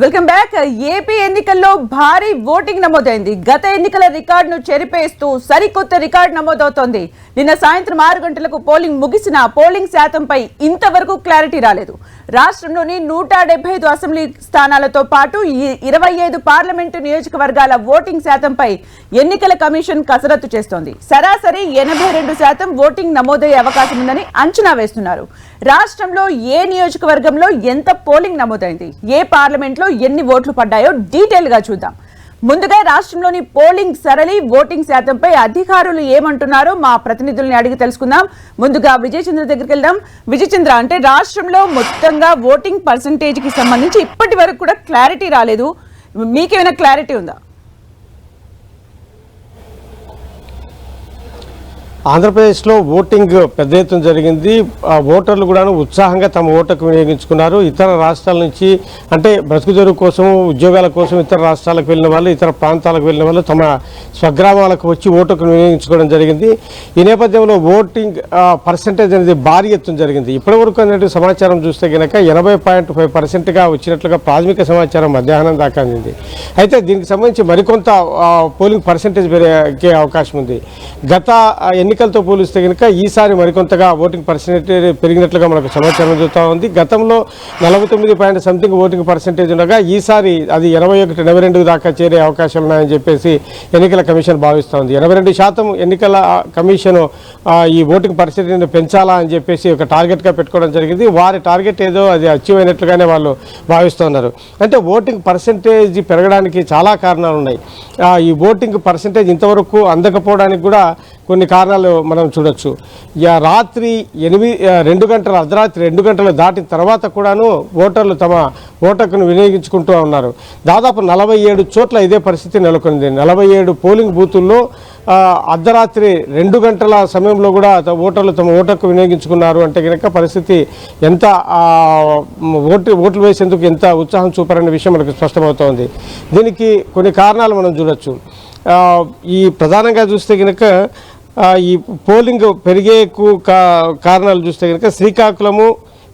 Welcome back. AP ఎన్నికల్లో భారీ voting నమోదైంది. గత ఎన్నికల రికార్డును చెరిపేస్తూ సరికొత్త రికార్డు నమోదవుతోంది. నిన్న సాయంత్రం 6 గంటలకు పోలింగ్ ముగిసిన పోలింగ్ శాతంపై ఇంతవరకు క్లారిటీ రాలేదు. రాష్ట్రంలోని 175 అసెంబ్లీ స్థానాలతో పాటు 25 పార్లమెంటు నియోజకవర్గాల ఓటింగ్ శాతంపై ఎన్నికల కమిషన్ కసరత్తు చేస్తోంది. సరాసరి 82% ఓటింగ్ నమోదయ్యే అవకాశం ఉందని అంచనా వేస్తున్నారు. రాష్ట్రంలో ఏ నియోజకవర్గంలో ఎంత పోలింగ్ నమోదైంది, ఏ పార్లమెంట్లో ఎన్ని ఓట్లు పడ్డాయో డీటెయిల్ గా చూద్దాం. ముందుగా రాష్ట్రంలోని పోలింగ్ సరళి ఓటింగ్ శాతంపై అధికారులు ఏమంటున్నారో మా ప్రతినిధుల్ని అడిగి తెలుసుకుందాం. ముందుగా విజయ్ చంద్ర దగ్గరికి వెళ్దాం. విజయ్ చంద్ర, అంటే రాష్ట్రంలో మొత్తంగా ఓటింగ్ పర్సంటేజ్ కి సంబంధించి ఇప్పటి వరకు కూడా క్లారిటీ రాలేదు. మీకేమైనా క్లారిటీ ఉందా? ఆంధ్రప్రదేశ్లో ఓటింగ్ పెద్ద ఎత్తున జరిగింది. ఓటర్లు కూడా ఉత్సాహంగా తమ ఓటుకు వినియోగించుకున్నారు. ఇతర రాష్ట్రాల నుంచి అంటే బ్రతుకుదెరువు కోసం, ఉద్యోగాల కోసం ఇతర రాష్ట్రాలకు వెళ్ళిన వాళ్ళు, ఇతర ప్రాంతాలకు వెళ్ళిన వాళ్ళు తమ స్వగ్రామాలకు వచ్చి ఓటుకు వినియోగించుకోవడం జరిగింది. ఈ నేపథ్యంలో ఓటింగ్ పర్సంటేజ్ అనేది భారీ ఎత్తున జరిగింది. ఇప్పటివరకు అనేటువంటి సమాచారం చూస్తే కనుక 80.5%గా వచ్చినట్లుగా ప్రాథమిక సమాచారం మధ్యాహ్నం దాకా అందింది. అయితే దీనికి సంబంధించి మరికొంత పోలింగ్ పర్సంటేజ్ పెరిగే అవకాశం ఉంది. గత ఎన్నికలతో పోలిస్తే కనుక ఈసారి మరికొంతగా ఓటింగ్ పర్సెంటేజ్ పెరిగినట్లుగా మనకు సమాచారం అందుతూ ఉంది. గతంలో 49% ఓటింగ్ పర్సెంటేజ్ ఉండగా ఈసారి అది 81-82 దాకా చేరే అవకాశాలు ఉన్నాయని చెప్పేసి ఎన్నికల కమిషన్ భావిస్తోంది. 82% ఎన్నికల కమిషన్ ఈ ఓటింగ్ పర్సెంటేజ్ పెంచాలా అని చెప్పేసి ఒక టార్గెట్గా పెట్టుకోవడం జరిగింది. వారి టార్గెట్ ఏదో అది అచీవ్ అయినట్లుగానే వాళ్ళు భావిస్తున్నారు. అంటే ఓటింగ్ పర్సెంటేజ్ పెరగడానికి చాలా కారణాలు ఉన్నాయి. ఈ ఓటింగ్ పర్సెంటేజ్ ఇంతవరకు అందకపోవడానికి కూడా కొన్ని కారణాలు మనం చూడొచ్చు. రాత్రి 2 గంటల అర్ధరాత్రి 2 గంటలు దాటిన తర్వాత కూడాను ఓటర్లు తమ ఓటును వినియోగించుకుంటూ ఉన్నారు. దాదాపు 47 చోట్ల ఇదే పరిస్థితి నెలకొంది. 47 పోలింగ్ బూతుల్లో అర్ధరాత్రి 2 గంటల సమయంలో కూడా ఓటర్లు తమ ఓటుకు వినియోగించుకున్నారు. అంటే కనుక పరిస్థితి ఎంత ఓట్లు వేసేందుకు ఎంత ఉత్సాహం చూపారనే విషయం మనకు స్పష్టమవుతోంది. దీనికి కొన్ని కారణాలు మనం చూడొచ్చు. ఈ ప్రధానంగా చూస్తే కనుక ఈ పోలింగ్ పెరిగే కారణాలు చూస్తే కనుక శ్రీకాకుళము,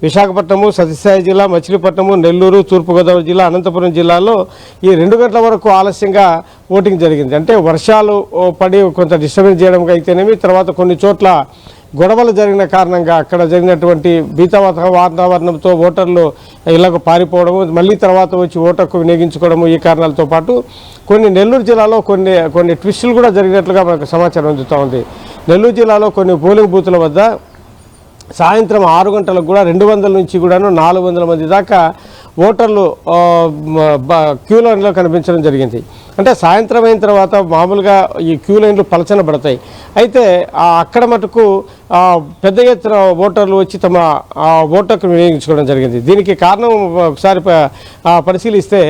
విశాఖపట్నము, సత్యసాయి జిల్లా, మచిలీపట్నము, నెల్లూరు, తూర్పుగోదావరి జిల్లా, అనంతపురం జిల్లాలో ఈ 2 గంటల వరకు ఆలస్యంగా ఓటింగ్ జరిగింది. అంటే వర్షాలు పడి కొంత డిస్టర్బెన్స్ చేయడం అయితేనేమి, తర్వాత కొన్ని చోట్ల గొడవలు జరిగిన కారణంగా అక్కడ జరిగినటువంటి భీత వాతావరణంతో ఓటర్లు ఇళ్లకు పారిపోవడము, మళ్ళీ తర్వాత వచ్చి ఓటుకు వినియోగించుకోవడము, ఈ కారణాలతో పాటు కొన్ని నెల్లూరు జిల్లాలో కొన్ని ట్విస్టులు కూడా జరిగినట్లుగా మనకు సమాచారం అందుతూ ఉంది. నెల్లూరు జిల్లాలో కొన్ని పోలింగ్ బూతుల వద్ద సాయంత్రం 6 గంటలకు కూడా 200 నుంచి కూడాను 400 మంది దాకా ఓటర్లు క్యూ లైన్లో కనిపించడం జరిగింది. అంటే సాయంత్రం అయిన తర్వాత మామూలుగా ఈ క్యూ లైన్లు పలచనబడతాయి. అయితే అక్కడ మటుకు పెద్ద ఎత్తున ఓటర్లు వచ్చి తమ ఓటుకు వినియోగించుకోవడం జరిగింది. దీనికి కారణం ఒకసారి పరిశీలిస్తే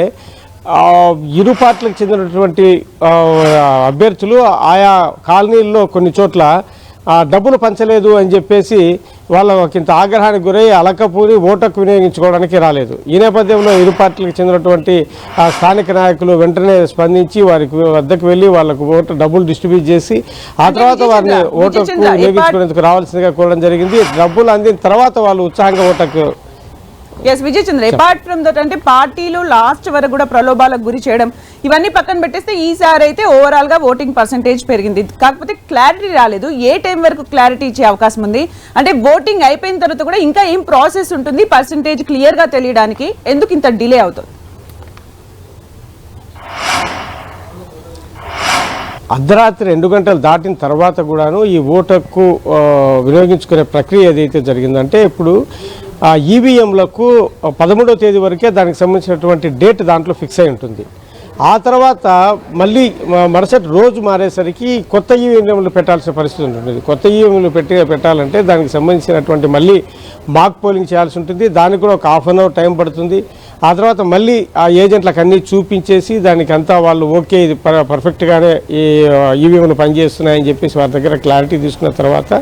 ఇరు పార్టీలకు చెందినటువంటి అభ్యర్థులు ఆయా కాలనీల్లో కొన్ని చోట్ల డబ్బులు పంచలేదు అని చెప్పేసి వాళ్ళ ఇంత ఆగ్రహానికి గురై అలకపోని ఓటుకు వినియోగించుకోవడానికి రాలేదు. ఈ నేపథ్యంలో ఇరు పార్టీలకు చెందినటువంటి స్థానిక నాయకులు వెంటనే స్పందించి వారికి వద్దకు వెళ్ళి వాళ్ళకు డబ్బులు డిస్ట్రిబ్యూట్ చేసి ఆ తర్వాత వారిని ఓటుకు వినియోగించుకునేందుకు రావాల్సిందిగా కోరడం జరిగింది. డబ్బులు అందిన తర్వాత వాళ్ళు ఉత్సాహంగా ఓటుకు విజయ్ చంద్ర, అపార్ట్ ఫ్రమ్ దట్ అంటే పార్టీలు లాస్ట్ వరకు కూడా ప్రలోభాలకు గురి చేయడం ఇవన్నీ పక్కన పెట్టేస్తే ఈసారి అయితే ఓవరాల్ గా ఓటింగ్ పర్సంటేజ్ పెరిగింది. కాకపోతే క్లారిటీ రాలేదు. ఏ టైం వరకు క్లారిటీ ఇచ్చే అవకాశం ఉంది? అంటే ఓటింగ్ అయిపోయిన తర్వాత కూడా ఇంకా ఏం ప్రాసెస్ ఉంటుంది పర్సంటేజ్ క్లియర్ గా తెలియడానికి? ఎందుకు ఇంత డిలే అవుతుంది? అర్ధరాత్రి 2 గంటలు దాటిన తర్వాత కూడాను ఈ ఓటుకు వినియోగించుకునే ప్రక్రియ ఏదైతే జరిగిందంటే ఇప్పుడు ఈవీఎంలకు 11వ తేదీ వరకే దానికి సంబంధించినటువంటి డేట్ దాంట్లో ఫిక్స్ అయి ఉంటుంది. ఆ తర్వాత మళ్ళీ మరుసటి రోజు మారేసరికి కొత్త ఈవీఎంలు పెట్టాల్సిన పరిస్థితి ఉంటుంది. కొత్త ఈవీఎంలు పెట్టాలంటే దానికి సంబంధించినటువంటి మళ్ళీ మాక్ పోలింగ్ చేయాల్సి ఉంటుంది. దానికి కూడా ఒక ½ అవర్ టైం పడుతుంది. ఆ తర్వాత మళ్ళీ ఆ ఏజెంట్లకు అన్నీ చూపించేసి దానికి అంతా వాళ్ళు ఓకే ఇది పర్ఫెక్ట్గానే ఈ ఈవీఎంలు పనిచేస్తున్నాయని చెప్పేసి వారి దగ్గర క్లారిటీ తీసుకున్న తర్వాత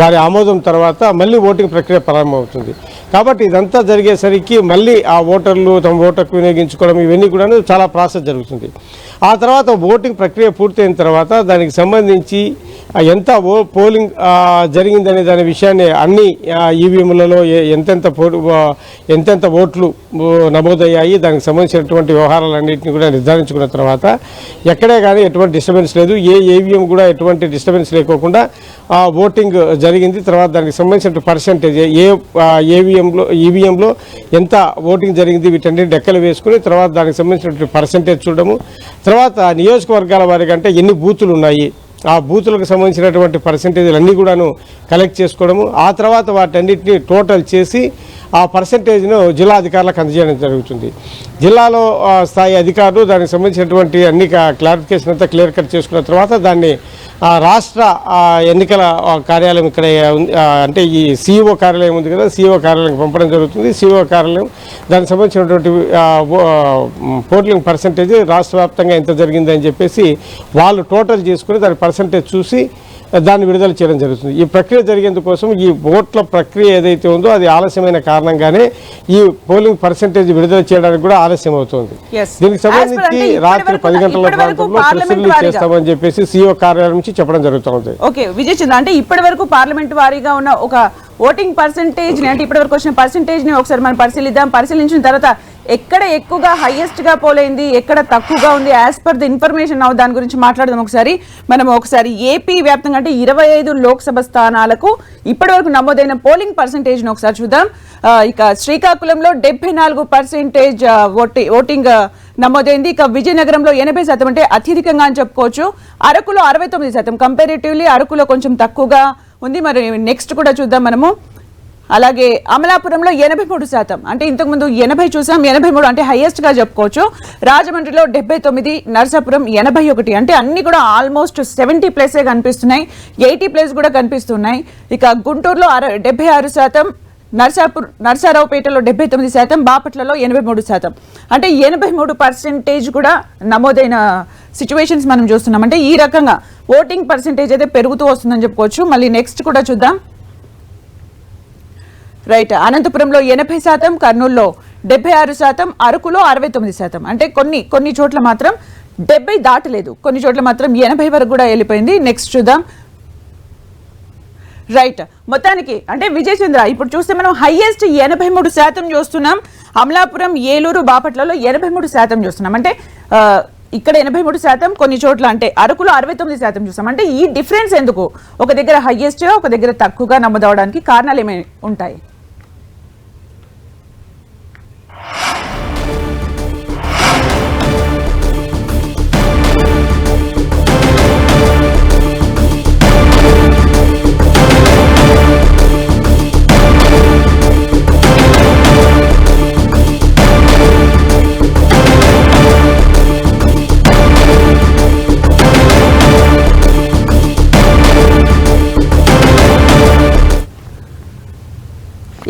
వారి ఆమోదం తర్వాత మళ్ళీ ఓటింగ్ ప్రక్రియ ప్రారంభమవుతుంది. కాబట్టి ఇదంతా జరిగేసరికి మళ్ళీ ఆ ఓటర్లు తమ ఓటుకు వినియోగించుకోవడం ఇవన్నీ కూడా చాలా ప్రాసెస్ జరుగుతుంది. ఆ తర్వాత ఓటింగ్ ప్రక్రియ పూర్తయిన తర్వాత దానికి సంబంధించి ఎంత పోలింగ్ జరిగిందనే దాని విషయాన్ని అన్ని ఈవీఎంలలో ఎంతెంత ఓట్లు నమోదయ్యాయి దానికి సంబంధించినటువంటి వ్యవహారాలన్నింటినీ కూడా నిర్ధారించుకున్న తర్వాత ఎక్కడే కానీ ఎటువంటి డిస్టర్బెన్స్ లేదు, ఏ ఈవీఎం కూడా ఎటువంటి డిస్టర్బెన్స్ లేకోకుండా ఓటింగ్ జరిగింది. తర్వాత దానికి సంబంధించిన పర్సెంటేజ్ ఏ ఈవీఎంలో ఎంత ఓటింగ్ జరిగింది వీటన్నిటి లెక్కలు వేసుకుని తర్వాత దానికి సంబంధించినటువంటి పర్సెంటేజ్ చూడడము, తర్వాత నియోజకవర్గాల వారికి అంటే ఎన్ని బూతులు ఉన్నాయి ఆ బూతులకు సంబంధించినటువంటి పర్సెంటేజ్లు అన్నీ కూడాను కలెక్ట్ చేసుకోవడము, ఆ తర్వాత వాటన్నిటిని టోటల్ చేసి ఆ పర్సెంటేజ్ను జిల్లా అధికారులకు అందజేయడం జరుగుతుంది. జిల్లాలో స్థాయి అధికారులు దానికి సంబంధించినటువంటి అన్ని క్లారిఫికేషన్ అంతా క్లియర్ కట్ చేసుకున్న తర్వాత దాన్ని రాష్ట్ర ఎన్నికల కార్యాలయం ఇక్కడ అంటే ఈ సిఇఓ కార్యాలయం ఉంది కదా, సిఇఓ కార్యాలయం పంపడం జరుగుతుంది. సిఇఓ కార్యాలయం దానికి సంబంధించినటువంటి పోలింగ్ పర్సెంటేజ్ రాష్ట్ర వ్యాప్తంగా ఎంత జరిగిందని చెప్పేసి వాళ్ళు టోటల్ చేసుకుని దాని పర్సెంటేజ్ చూసి దాన్ని విడుదల చేయడం జరుగుతుంది. ఈ ప్రక్రియ జరిగేందుకోసం ఈ ఓట్ల ప్రక్రియ ఏదైతే ఉందో అది ఆలస్యమైన కారణంగానే ఈ పోలింగ్ పర్సెంటేజ్ విడుదల చేయడానికి కూడా ఆలస్యం అవుతుంది. దీనికి సంబంధించి రాత్రి 10 గంటల ప్రాంతంలో ప్రెస్ రిలీజ్ చేస్తామని చెప్పేసి సిఇఓ కార్యాలయం నుంచి చెప్పడం జరుగుతుంది. ఓకే విజయ్ చంద్ర, అంటే ఇప్పటి వరకు పార్లమెంట్ వారీగా ఉన్న ఒక ఓటింగ్ పర్సెంటేజ్ ని అంటే ఇప్పటి వరకు వచ్చిన పర్సెంటేజ్ ని ఒకసారి మనం పరిశీలిద్దాం. పరిశీలించిన తర్వాత ఎక్కడ ఎక్కువగా హైయెస్ట్ గా పోలైంది, ఎక్కడ తక్కువగా ఉంది, యాజ్ పర్ ది ఇన్ఫర్మేషన్ దాని గురించి మాట్లాడదాం. ఒకసారి ఏపీ వ్యాప్తంగా అంటే 25 లోక్సభ స్థానాలకు ఇప్పటి వరకు నమోదైన పోలింగ్ పర్సెంటేజ్ ను ఒకసారి చూద్దాం. ఇక శ్రీకాకుళంలో 74% ఓటింగ్ నమోదైంది. ఇక విజయనగరంలో 80% అంటే అత్యధికంగా అని చెప్పుకోవచ్చు. అరకులో 69%, కంపారిటివ్లీ అరకులో కొంచెం తక్కువగా ఉంది. మరి నెక్స్ట్ కూడా చూద్దాం మనము. అలాగే అమలాపురంలో 83%, అంటే ఇంతకుముందు 80 చూసాం, 83 అంటే హైయెస్ట్ గా చెప్పుకోవచ్చు. రాజమండ్రిలో 79, నర్సాపురం 81, అంటే అన్ని కూడా ఆల్మోస్ట్ 70+ కనిపిస్తున్నాయి, 80+ కూడా కనిపిస్తున్నాయి. ఇక గుంటూరులో 76%, నర్సారావుపేటలో 79%, బాపట్లలో 83%, అంటే 83% కూడా నమోదైన సిచ్యువేషన్స్ మనం చూస్తున్నాం. అంటే ఈ రకంగా ఓటింగ్ పర్సెంటేజ్ అయితే పెరుగుతూ వస్తుందని చెప్పుకోవచ్చు. మళ్ళీ నెక్స్ట్ కూడా చూద్దాం. రైట్, అనంతపురంలో 80%, కర్నూలులో 76%, అరకులో 69%, అంటే కొన్ని చోట్ల మాత్రం 70 దాటలేదు, కొన్ని చోట్ల మాత్రం 80 వరకు కూడా వెళ్ళిపోయింది. నెక్స్ట్ చూద్దాం. రైట్, మొత్తానికి అంటే విజయ్ చంద్ర ఇప్పుడు చూస్తే మనం హైయెస్ట్ 83% చూస్తున్నాం. అమలాపురం, ఏలూరు, బాపట్లలో 83% చూస్తున్నాం. అంటే ఇక్కడ 83%, కొన్ని చోట్ల అంటే అరకులో 69% చూస్తాం. అంటే ఈ డిఫరెన్స్ ఎందుకు? ఒక దగ్గర హైయెస్ట్, ఒక దగ్గర తక్కువగా నమోదవడానికి కారణాలు ఏమైనా ఉంటాయి?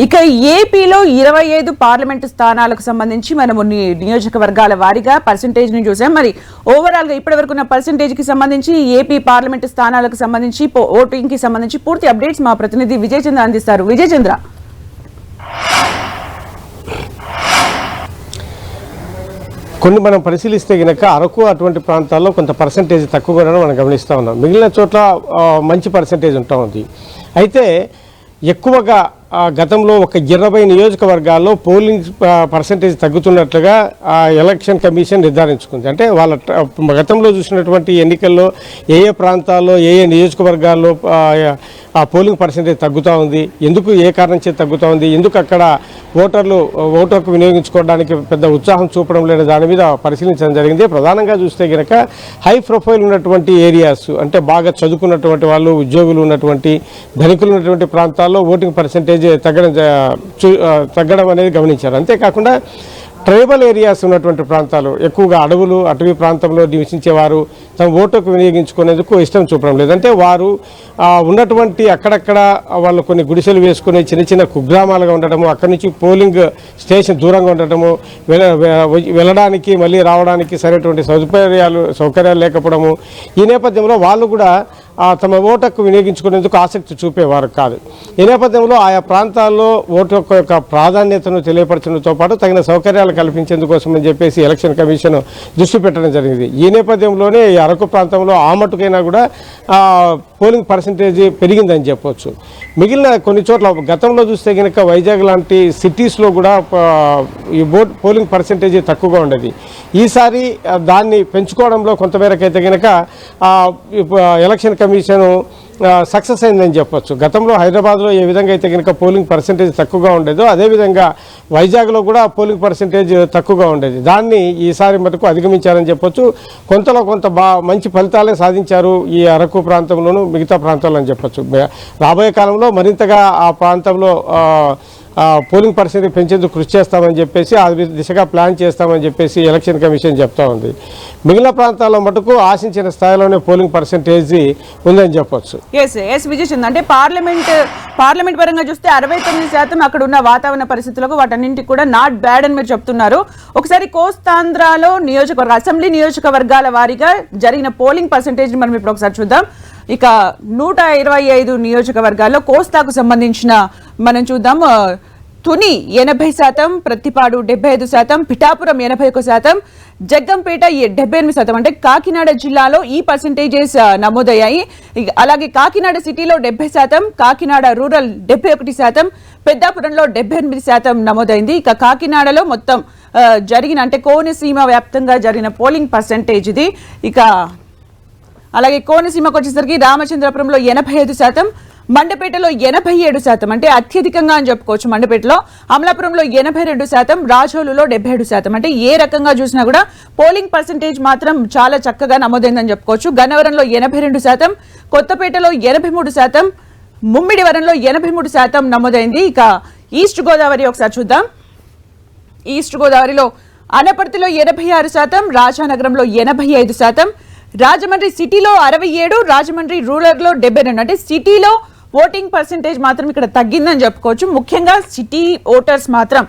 ఇక ఏపీలో 25 పార్లమెంటు స్థానాలకు సంబంధించి మనము నియోజకవర్గాల వారీగా పర్సెంటేజ్ ని చూసాం. మరి ఓవరాల్ గా ఇప్పటి వరకు ఉన్న పర్సెంటేజ్ కి సంబంధించి ఏపీ పార్లమెంటు స్థానాలకు సంబంధించి ఓటింగ్ కి సంబంధించి పూర్తి అప్డేట్స్ మా ప్రతినిధి విజయ్ చంద్ర అందిస్తారు. విజయ్ చంద్ర, కొన్ని మనం పరిశీలిస్తే గనక అరకు అటువంటి ప్రాంతాల్లో కొంత పర్సెంటేజ్ తక్కువగా మనం గమనిస్తూ ఉన్నాం. మిగిలిన చోట్ల మంచి పర్సెంటేజ్ ఉంటా ఉంది. అయితే ఎక్కువగా గతంలో ఒక 20 నియోజకవర్గాల్లో పోలింగ్ పర్సెంటేజ్ తగ్గుతున్నట్లుగా ఎలక్షన్ కమిషన్ నిర్ధారించుకుంది. అంటే వాళ్ళ గతంలో చూసినటువంటి ఎన్నికల్లో ఏ ప్రాంతాల్లో ఏ నియోజకవర్గాల్లో ఆ పోలింగ్ పర్సెంటేజ్ తగ్గుతూ ఉంది, ఎందుకు ఏ కారణం చేత తగ్గుతూ ఉంది, ఎందుకు అక్కడ ఓటర్లు ఓటుకు వినియోగించుకోవడానికి పెద్ద ఉత్సాహం చూపడం లేని దాని మీద పరిశీలించడం జరిగింది. ప్రధానంగా చూస్తే కనుక హై ప్రొఫైల్ ఉన్నటువంటి ఏరియాస్, అంటే బాగా చదువుకున్నటువంటి వాళ్ళు, ఉద్యోగులు ఉన్నటువంటి, ధనికులు ఉన్నటువంటి ప్రాంతాల్లో ఓటింగ్ పర్సెంటేజ్ తగ్గడం అనేది గమనించారు. అంతేకాకుండా ట్రైబల్ ఏరియాస్ ఉన్నటువంటి ప్రాంతాలు, ఎక్కువగా అటవీ ప్రాంతంలో నివసించేవారు తమ ఓటుకు వినియోగించుకునేందుకు ఇష్టం చూపడం లేదంటే వారు ఉన్నటువంటి అక్కడక్కడ వాళ్ళు కొన్ని గుడిసెలు వేసుకుని చిన్న చిన్న కుగ్రామాలుగా ఉండటము, అక్కడి నుంచి పోలింగ్ స్టేషన్ దూరంగా ఉండటము, వెళ్ళడానికి మళ్ళీ రావడానికి సరైనటువంటి సౌకర్యాలు లేకపోవడము, ఈ నేపథ్యంలో వాళ్ళు కూడా తమ ఓటుకు వినియోగించుకునేందుకు ఆసక్తి చూపేవారు కాదు. ఈ నేపథ్యంలో ఆయా ప్రాంతాల్లో ఓటు యొక్క ప్రాధాన్యతను తెలియపరచడంతో పాటు తగిన సౌకర్యాలు కల్పించేందుకోసం అని చెప్పేసి ఎలక్షన్ కమిషన్ దృష్టి పెట్టడం జరిగింది. ఈ నేపథ్యంలోనే ఈ అరకు ప్రాంతంలో ఆ మటుకైనా కూడా పోలింగ్ పర్సంటేజ్ పెరిగిందని చెప్పవచ్చు. మిగిలిన కొన్ని చోట్ల గతంలో చూస్తే కనుక వైజాగ్ లాంటి సిటీస్లో కూడా ఈ పోలింగ్ పర్సంటేజ్ తక్కువగా ఉండేది. ఈసారి దాన్ని పెంచుకోవడంలో కొంతమేరకు అయితే కనుక ఎలక్షన్ కమిషన్ సక్సెస్ అయిందని చెప్పొచ్చు. గతంలో హైదరాబాద్లో ఏ విధంగా అయితే కనుక పోలింగ్ పర్సంటేజ్ తక్కువగా ఉండేదో అదేవిధంగా వైజాగ్లో కూడా పోలింగ్ పర్సంటేజ్ తక్కువగా ఉండేది. దాన్ని ఈసారి మటుకు అధిగమించారని చెప్పొచ్చు. కొంతలో కొంత మంచి ఫలితాలే సాధించారు ఈ అరకు ప్రాంతంలోనూ మిగతా ప్రాంతాల్లో అని చెప్పొచ్చు. రాబోయే కాలంలో మరింతగా ఆ ప్రాంతంలో పోలింగ్ పర్సెంటేజ్ పెంచేందుకు కృషి చేస్తామని చెప్పేసి ఆ దిశగా ప్లాన్ చేస్తామని చెప్పేసి ఎలక్షన్ కమిషన్ చెప్తా ఉంది. మిగిలిన ప్రాంతాల్లో మటుకు ఆశించిన స్థాయిలోనే పోలింగ్ పర్సెంటేజ్ ఉందని చెప్పొచ్చు. విజయచంద్, అంటే పార్లమెంట్ పరంగా చూస్తే 69% అక్కడ ఉన్న వాతావరణ పరిస్థితులకు వాటన్నింటికి కూడా నాట్ బ్యాడ్ అని మీరు చెప్తున్నారు. ఒకసారి కోస్తాంధ్రలో అసెంబ్లీ నియోజకవర్గాల వారీగా జరిగిన పోలింగ్ పర్సెంటేజ్ మనం ఇప్పుడు ఒకసారి చూద్దాం. ఇక 125 నియోజకవర్గాల్లో కోస్తాకు సంబంధించిన మనం చూద్దాం. తుని 80%, ప్రత్తిపాడు 75%, పిఠాపురం 81%, జగ్గంపేట 78%. అంటే కాకినాడ జిల్లాలో ఈ పర్సెంటేజెస్ నమోదయ్యాయి. అలాగే కాకినాడ సిటీలో 70%, కాకినాడ రూరల్ 71%, పెద్దాపురంలో 78% నమోదైంది. ఇక కాకినాడలో మొత్తం జరిగిన అంటే కోనసీమ వ్యాప్తంగా జరిగిన పోలింగ్ పర్సెంటేజ్ ఇది. ఇక అలాగే కోనసీమకు వచ్చేసరికి రామచంద్రపురంలో 85%, మండపేటలో 87%, అంటే అత్యధికంగా అని చెప్పుకోవచ్చు. మండపేటలో, అమలాపురంలో 82%, రాజోలులో 77%. అంటే ఏ రకంగా చూసినా కూడా పోలింగ్ పర్సెంటేజ్ మాత్రం చాలా చక్కగా నమోదైందని చెప్పుకోవచ్చు. గన్నవరంలో 82%, కొత్తపేటలో 83%, ముమ్మిడివరంలో 83% నమోదైంది. ఇక ఈస్ట్ గోదావరి ఒకసారి చూద్దాం. ఈస్ట్ గోదావరిలో అనపర్తిలో 86%, రాజానగరంలో 85%, రాజమండ్రి సిటీలో 67, రాజమండ్రి రూరల్లో 72. అంటే సిటీలో ఓటింగ్ పర్సెంటేజ్ మాత్రం ఇక్కడ తగ్గిందని చెప్పుకోవచ్చు. ముఖ్యంగా సిటీ ఓటర్స్ మాత్రం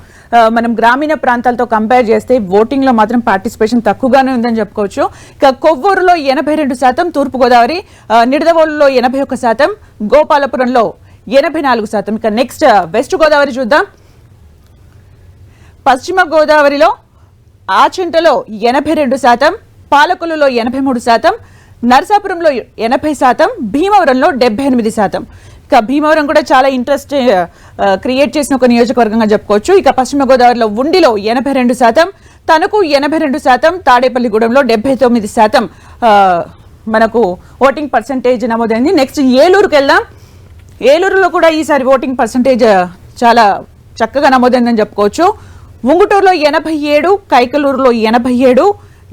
మనం గ్రామీణ ప్రాంతాలతో కంపేర్ చేస్తే ఓటింగ్లో మాత్రం పార్టిసిపేషన్ తక్కువగానే ఉందని చెప్పుకోవచ్చు. ఇక కొవ్వూరులో 82%, తూర్పుగోదావరి నిడదవోలులో 81%, గోపాలపురంలో 84%. ఇక నెక్స్ట్ వెస్ట్ గోదావరి చూద్దాం. పశ్చిమ గోదావరిలో ఆచంటలో 82%, పాలకొల్లులో 83%, నరసాపురంలో 80%, భీమవరంలో 78%. ఇక భీమవరం కూడా చాలా ఇంట్రెస్ట్ క్రియేట్ చేసిన ఒక నియోజకవర్గంగా చెప్పుకోవచ్చు. ఇక పశ్చిమ గోదావరిలో ఉండిలో 82%, తణుకు 82%, తాడేపల్లిగూడెంలో 79% మనకు ఓటింగ్ పర్సెంటేజ్ నమోదైంది. నెక్స్ట్ ఏలూరుకి వెళ్దాం. ఏలూరులో కూడా ఈసారి ఓటింగ్ పర్సెంటేజ్ చాలా చక్కగా నమోదైందని చెప్పుకోవచ్చు. ఉంగుటూరులో 87, కైకలూరులో 87,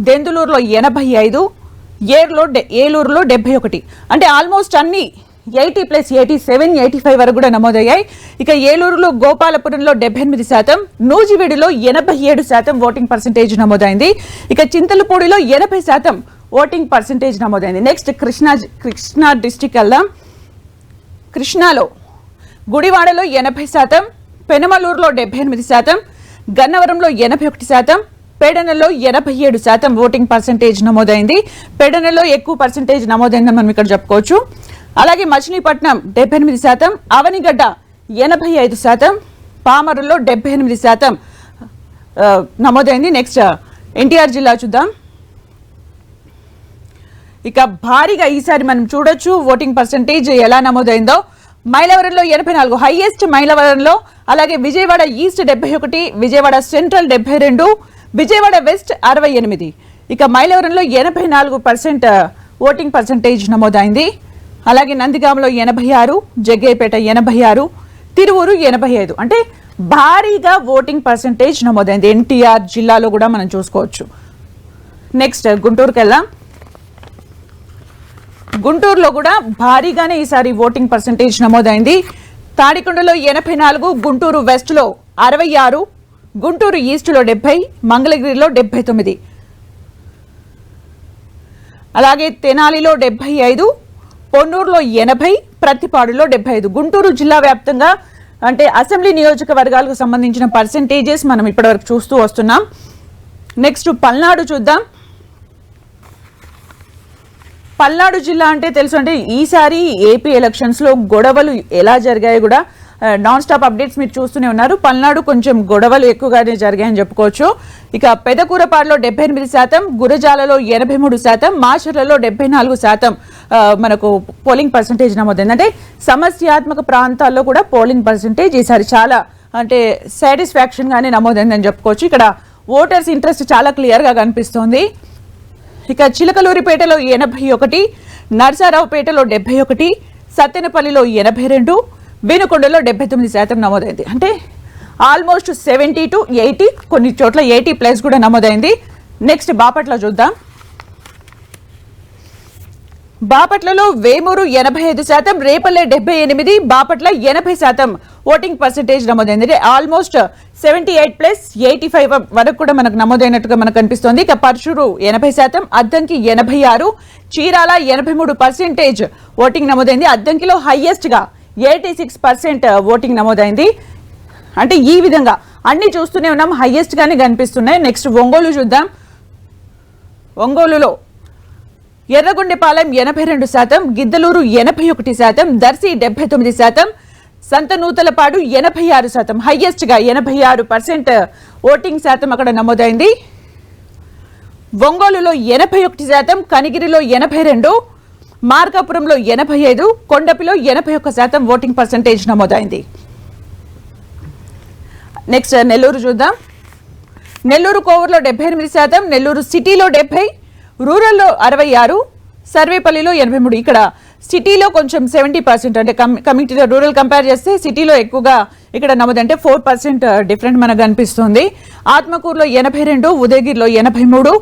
దెందులూరులో 85, ఏలూరులో 71. అంటే ఆల్మోస్ట్ అన్ని 80+, 87, 85 వరకు కూడా నమోదయ్యాయి. ఇక ఏలూరులో గోపాలపురంలో 78%, నూజివీడులో 87% ఓటింగ్ పర్సెంటేజ్ నమోదైంది. ఇక చింతలపూడిలో 80% ఓటింగ్ పర్సెంటేజ్ నమోదైంది. నెక్స్ట్ కృష్ణా డిస్టిక్ వెళ్దాం. కృష్ణాలో గుడివాడలో 80%, పెనమలూరులో 78%, గన్నవరంలో 81%, పేడనలో 87% ఓటింగ్ పర్సెంటేజ్ నమోదైంది. పేడనలో ఎక్కువ పర్సెంటేజ్ నమోదైందని మనం ఇక్కడ చెప్పుకోవచ్చు. అలాగే మచిలీపట్నం 78%, అవనిగడ్డ 85%, పామరులో 78% నమోదైంది. నెక్స్ట్ ఎన్టీఆర్ జిల్లా చూద్దాం. ఇక భారీగా ఈసారి మనం చూడొచ్చు ఓటింగ్ పర్సెంటేజ్ ఎలా నమోదైందో. మైలవరంలో 84, హైయెస్ట్ మైలవరంలో. అలాగే Vijayawada east 71, Vijayawada central 72, Vijayawada west 68. ఇక మైలవరంలో 84% ఓటింగ్ పర్సెంటేజ్ నమోదైంది. అలాగే నందిగామలో 86, జగ్గయ్యపేట 86, తిరువూరు 85. అంటే భారీగా ఓటింగ్ పర్సెంటేజ్ నమోదైంది ఎన్టీఆర్ జిల్లాలో కూడా మనం చూసుకోవచ్చు. నెక్స్ట్ గుంటూరుకి వెళ్దాం. గుంటూరులో కూడా భారీగానే ఈసారి ఓటింగ్ పర్సెంటేజ్ నమోదైంది. తాడికొండలో 84, గుంటూరు వెస్ట్లో 66, గుంటూరు ఈస్ట్లో 70, మంగళగిరిలో 79, అలాగే తెనాలిలో 75, పొన్నూరులో 80, ప్రత్తిపాడులో 75. గుంటూరు జిల్లా వ్యాప్తంగా అంటే అసెంబ్లీ నియోజకవర్గాలకు సంబంధించిన పర్సెంటేజెస్ మనం ఇప్పటివరకు చూస్తూ వస్తున్నాం. నెక్స్ట్ పల్నాడు చూద్దాం. పల్నాడు జిల్లా అంటే తెలుసు, అంటే ఈసారి ఏపీ ఎలక్షన్స్ లో గొడవలు ఎలా జరిగాయి కూడా నాన్ స్టాప్ అప్డేట్స్ మీరు చూస్తూనే ఉన్నారు. పల్నాడు కొంచెం గొడవలు ఎక్కువగానే జరిగాయని చెప్పుకోవచ్చు. ఇక పెదకూరపాడులో 78%, గురజాలలో 83%, మాచర్లలో 74% మనకు పోలింగ్ పర్సంటేజ్ నమోదైంది. అంటే సమస్యాత్మక ప్రాంతాల్లో కూడా పోలింగ్ పర్సంటేజ్ ఈసారి చాలా అంటే సాటిస్ఫాక్షన్ గానే నమోదైందని చెప్పుకోవచ్చు. ఇక్కడ ఓటర్స్ ఇంట్రెస్ట్ చాలా క్లియర్ గా కనిపిస్తోంది. ఇక చిలకలూరిపేటలో 81, నర్సారావుపేటలో 71, సత్తెనపల్లిలో 82, వినుకొండలో 79% నమోదైంది. అంటే ఆల్మోస్ట్ 70 to 80, కొన్ని చోట్ల 80+ కూడా నమోదైంది. నెక్స్ట్ బాపట్ల చూద్దాం. బాపట్లలో వేమూరు 85%, రేపల్లె 78, బాపట్ల 80% ఓటింగ్ పర్సంటేజ్ నమోదైంది. అంటే ఆల్మోస్ట్ 78+ 85 వరకు కూడా మనకు నమోదైనట్టుగా మనకు కనిపిస్తోంది. ఇక పర్చూరు 80%, అద్దంకి 86, చీరాల 83% ఓటింగ్ నమోదైంది. అద్దంకిలో హైయెస్ట్ గా 86% ఓటింగ్ నమోదైంది. అంటే ఈ విధంగా అన్ని చూస్తూనే ఉన్నాం, హైయెస్ట్ గానే కనిపిస్తున్నాయి. నెక్స్ట్ ఒంగోలు చూద్దాం. ఒంగోలులో ఎర్రగొండెపాలెం 82%, గిద్దలూరు 81%, దర్శి 79%, సంతనూతలపాడు 86%, హైయెస్ట్ గా 86% ఓటింగ్ శాతం అక్కడ నమోదైంది. ఒంగోలులో 81%, కనిగిరిలో 82, మార్కాపురంలో 85, కొండపిలో 81% ఓటింగ్ పర్సంటేజ్ నమోదైంది. నెక్స్ట్ నెల్లూరు చూద్దాం. నెల్లూరు కోవూరులో 78%, నెల్లూరు సిటీలో 70, రూరల్లో 66, సర్వేపల్లిలో 83. ఇక్కడ సిటీలో కొంచెం 70%, అంటే coming to the rural compare చేస్తే సిటీలో ఎక్కువగా ఇక్కడ నమోదంటే 4% డిఫరెంట్ మనకు కనిపిస్తుంది. ఆత్మకూరులో 82, ఉదయగిరిలో 83,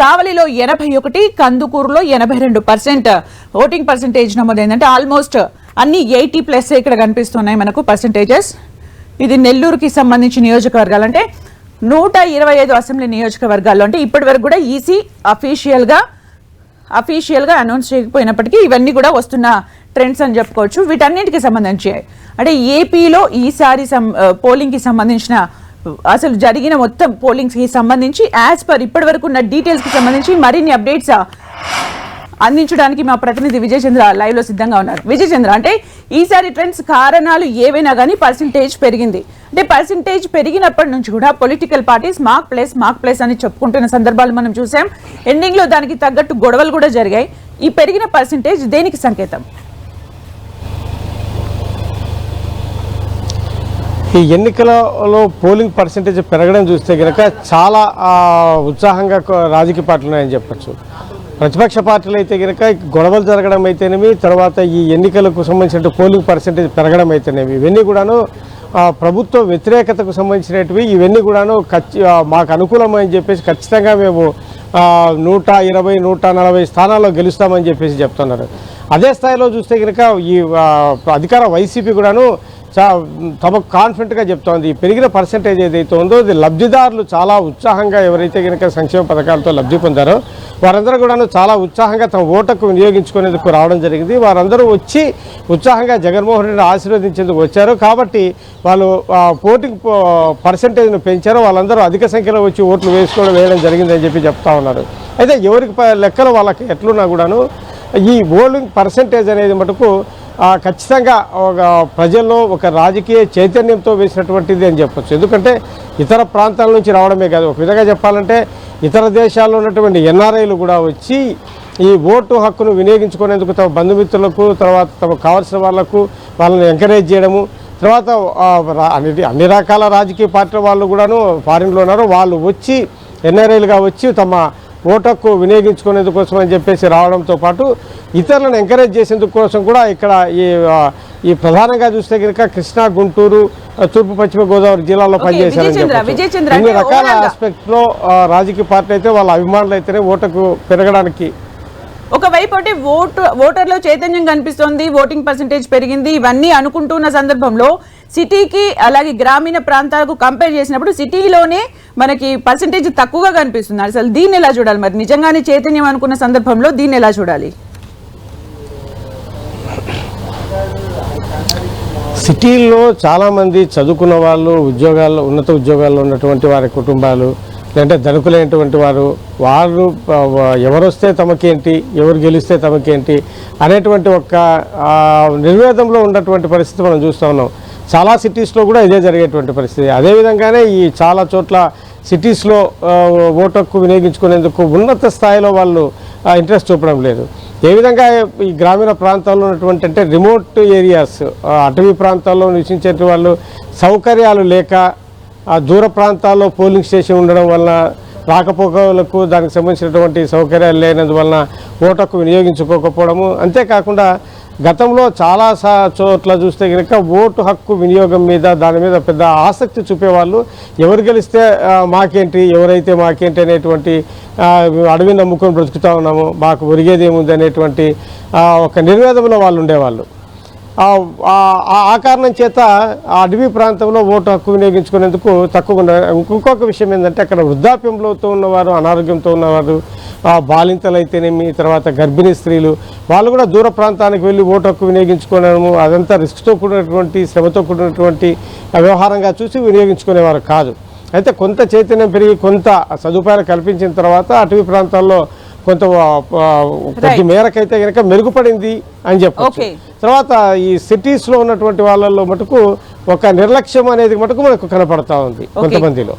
కావలిలో 81, కందుకూరులో 82% ఓటింగ్ పర్సంటేజ్ నమోదైంది. అంటే ఆల్మోస్ట్ అన్ని 80+ ఇక్కడ కనిపిస్తున్నాయి మనకు పర్సంటేజెస్. ఇది నెల్లూరుకి సంబంధించి నియోజకవర్గాలు. అంటే 125 అసెంబ్లీ నియోజకవర్గాల్లో అంటే ఇప్పటి వరకు కూడా ఈసీ అఫీషియల్ గా అనౌన్స్ చేయకపోయినప్పటికీ ఇవన్నీ కూడా వస్తున్న ట్రెండ్స్ అని చెప్పుకోవచ్చు. వీటన్నిటికి సంబంధించి అంటే ఏపీలో ఈసారి పోలింగ్ కి సంబంధించిన అసలు జరిగిన మొత్తం పోలింగ్స్ కి సంబంధించి యాజ్ పర్ ఇప్పటి వరకు ఉన్న డీటెయిల్స్ కి సంబంధించి మరిన్ని అప్డేట్స్ అందించడానికి మా ప్రతినిధి విజయ్ చంద్ర లైవ్ లో సిద్ధంగా ఉన్నారు. విజయ్ చంద్ర, అంటే ఈసారి ట్రెండ్స్ కారణాలు ఏవైనా కానీ పర్సంటేజ్ పెరిగింది. అంటే పర్సంటేజ్ పెరిగినప్పటి నుంచి కూడా పొలిటికల్ పార్టీస్ మార్క్ ప్లేస్ అని చెప్పుకుంటున్న సందర్భాలు మనం చూసాం. ఎండింగ్ లో దానికి తగ్గట్టు గొడవలు కూడా జరిగాయి. ఈ పెరిగిన పర్సంటేజ్ దేనికి సంకేతం? ఈ ఎన్నికలలో పోలింగ్ పర్సంటేజ్ పెరగడం చూస్తే కనుక చాలా ఉత్సాహంగా రాజకీయ పార్టీలు ఉన్నాయని చెప్పచ్చు. ప్రతిపక్ష పార్టీలు అయితే కనుక గొడవలు జరగడం అయితేనేమి, తర్వాత ఈ ఎన్నికలకు సంబంధించిన పోలింగ్ పర్సంటేజ్ పెరగడం అయితేనేమి, ఇవన్నీ కూడాను ప్రభుత్వ వ్యతిరేకతకు సంబంధించినవి. ఇవన్నీ కూడాను మాకు అనుకూలమని చెప్పేసి ఖచ్చితంగా మేము 120, 140 స్థానాల్లో గెలుస్తామని చెప్పేసి చెప్తున్నారు. అదే స్థాయిలో చూస్తే కనుక ఈ అధికార వైసీపీ కూడాను తమకు కాన్ఫిడెంట్గా చెప్తోంది. పెరిగిన పర్సంటేజ్ ఏదైతే ఉందో అది లబ్ధిదారులు చాలా ఉత్సాహంగా, ఎవరైతే కనుక సంక్షేమ పథకాలతో లబ్ధి పొందారో వారందరూ కూడాను చాలా ఉత్సాహంగా తమ ఓటుకు వినియోగించుకునేందుకు రావడం జరిగింది. వారందరూ వచ్చి ఉత్సాహంగా జగన్మోహన్ రెడ్డిని ఆశీర్వదించేందుకు వచ్చారు. కాబట్టి వాళ్ళు పోటింగ్ పర్సంటేజ్ను పెంచారు. వాళ్ళందరూ అధిక సంఖ్యలో వచ్చి ఓట్లు వేయడం జరిగిందని చెప్పి చెప్తా ఉన్నారు. అయితే ఎవరికి లెక్కలు వాళ్ళకి ఎట్లున్నా కూడాను ఈ ఓటింగ్ పర్సంటేజ్ అనేది మటుకు ఖచ్చితంగా ఒక ప్రజల్లో ఒక రాజకీయ చైతన్యంతో వేసినటువంటిది అని చెప్పచ్చు. ఎందుకంటే ఇతర ప్రాంతాల నుంచి రావడమే కాదు, ఒక విధంగా చెప్పాలంటే ఇతర దేశాల్లో ఉన్నటువంటి ఎన్ఆర్ఐలు కూడా వచ్చి ఈ ఓటు హక్కును వినియోగించుకునేందుకు తమ బంధుమిత్రులకు, తర్వాత తమకు కావాల్సిన వాళ్ళని ఎంకరేజ్ చేయడము, తర్వాత అన్ని రకాల రాజకీయ పార్టీల వాళ్ళు కూడాను ఫారిన్లో ఉన్నారు, వాళ్ళు వచ్చి ఎన్ఆర్ఐలుగా వచ్చి తమ ఓటకు వినియోగించుకునేందుకు కోసం అని చెప్పేసి రావడంతో పాటు ఇతరులను ఎంకరేజ్ చేసేందుకు కోసం కూడా ఇక్కడ ఈ ప్రధానంగా చూస్తే కనుక కృష్ణా, గుంటూరు, తూర్పు పశ్చిమ గోదావరి జిల్లాలో పనిచేశారని చెప్పారు. ఇన్ని రకాల ఆస్పెక్ట్ లో రాజకీయ పార్టీ అయితే వాళ్ళ అభిమానులు అయితేనే ఓటకు పెరగడానికి ఒకవైపు అంటే ఓటర్లో చైతన్యం కనిపిస్తోంది, ఓటింగ్ పర్సంటేజ్ పెరిగింది, ఇవన్నీ అనుకుంటున్న సందర్భంలో సిటీకి అలాగే గ్రామీణ ప్రాంతాలకు కంపేర్ చేసినప్పుడు సిటీలోనే మనకి పర్సంటేజ్ తక్కువగా కనిపిస్తుంది. అసలు దీన్ని ఎలా చూడాలి? మరి నిజంగానే చైతన్యం అనుకున్న సందర్భంలో దీన్ని ఎలా చూడాలి? సిటీల్లో చాలామంది చదువుకున్న వాళ్ళు, ఉన్నత ఉద్యోగాల్లో ఉన్నటువంటి వారి కుటుంబాలు, లేదంటే ధనికులైనటువంటి వారు ఎవరు వస్తే తమకేంటి, ఎవరు గెలిస్తే తమకేంటి అనేటువంటి ఒక నిర్వేదంలో ఉన్నటువంటి పరిస్థితి మనం చూస్తూ ఉన్నాం. చాలా సిటీస్లో కూడా ఇదే జరిగేటువంటి పరిస్థితి. అదేవిధంగానే ఈ చాలా చోట్ల సిటీస్లో ఓటు హక్కు వినియోగించుకునేందుకు ఉన్నత స్థాయిలో వాళ్ళు ఇంట్రెస్ట్ చూపడం లేదు. ఏ విధంగా ఈ గ్రామీణ ప్రాంతాల్లో ఉన్నటువంటి అంటే రిమోట్ ఏరియాస్, అటవీ ప్రాంతాల్లో నివసించే వాళ్ళు సౌకర్యాలు లేక దూర ప్రాంతాల్లో పోలింగ్ స్టేషన్ ఉండడం వలన రాకపోకలకు దానికి సంబంధించినటువంటి సౌకర్యాలు లేనందువలన ఓటు హక్కు వినియోగించుకోకపోవడము. అంతేకాకుండా గతంలో చాలా చోట్ల చూస్తే కనుక ఓటు హక్కు వినియోగం మీద దాని మీద పెద్ద ఆసక్తి చూపేవాళ్ళు. ఎవరు గెలిస్తే మాకేంటి, ఎవరైతే మాకేంటి అనేటువంటి అడవి నమ్ముకొని బ్రతుకుతూ ఉన్నాము, మాకు ఒరిగేది ఏముంది అనేటువంటి ఒక నిర్వేదంలో వాళ్ళు ఉండేవాళ్ళు. ఆ కారణం చేత ఆ అడవి ప్రాంతంలో ఓటు హక్కు వినియోగించుకునేందుకు తక్కువగా. ఇంకొక విషయం ఏంటంటే అక్కడ వృద్ధాప్యంలో ఉన్నవారు, అనారోగ్యంతో ఉన్నవారు, బాలింతలు అయితేనేమి, తర్వాత గర్భిణీ స్త్రీలు, వాళ్ళు కూడా దూర ప్రాంతానికి వెళ్ళి ఓటు హక్కు వినియోగించుకోవడము అదంతా రిస్క్తో కూడినటువంటి, శ్రమతో కూడినటువంటి వ్యవహారంగా చూసి వినియోగించుకునేవారు కాదు. అయితే కొంత చైతన్యం పెరిగి కొంత సదుపాయాలు కల్పించిన తర్వాత అటవీ ప్రాంతాల్లో కొంత కొద్ది మేరకైతే కనుక మెరుగుపడింది అని చెప్పచ్చు. తర్వాత ఈ సిటీస్లో ఉన్నటువంటి వాళ్ళల్లో మటుకు ఒక నిర్లక్ష్యం అనేది మటుకు మనకు కనపడతా ఉంది కొంతమందిలో.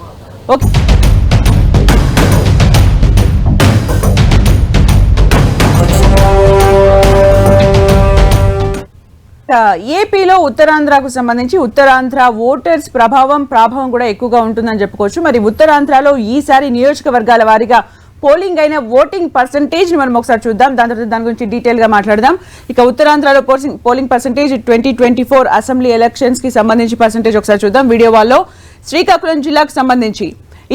ఏపీలో ఉత్తరాంధ్రకు సంబంధించి ఉత్తరాంధ్ర ఓటర్స్ ప్రభావం కూడా ఎక్కువగా ఉంటుందని చెప్పుకోవచ్చు. మరి ఉత్తరాంధ్రలో ఈసారి నియోజకవర్గాల వారీగా పోలింగ్ అయిన ఓటింగ్ పర్సంటేజ్ మనం ఒకసారి చూద్దాం. దాని తర్వాత దాని గురించి డీటెయిల్ గా మాట్లాడదాం. ఇక ఉత్తరాంధ్రలో పోలింగ్ పర్సంటేజ్ 2024 అసెంబ్లీ ఎలక్షన్స్ కి సంబంధించి పర్సంటేజ్ ఒకసారి చూద్దాం. వీడియో వాళ్ళలో శ్రీకాకుళం జిల్లాకు సంబంధించి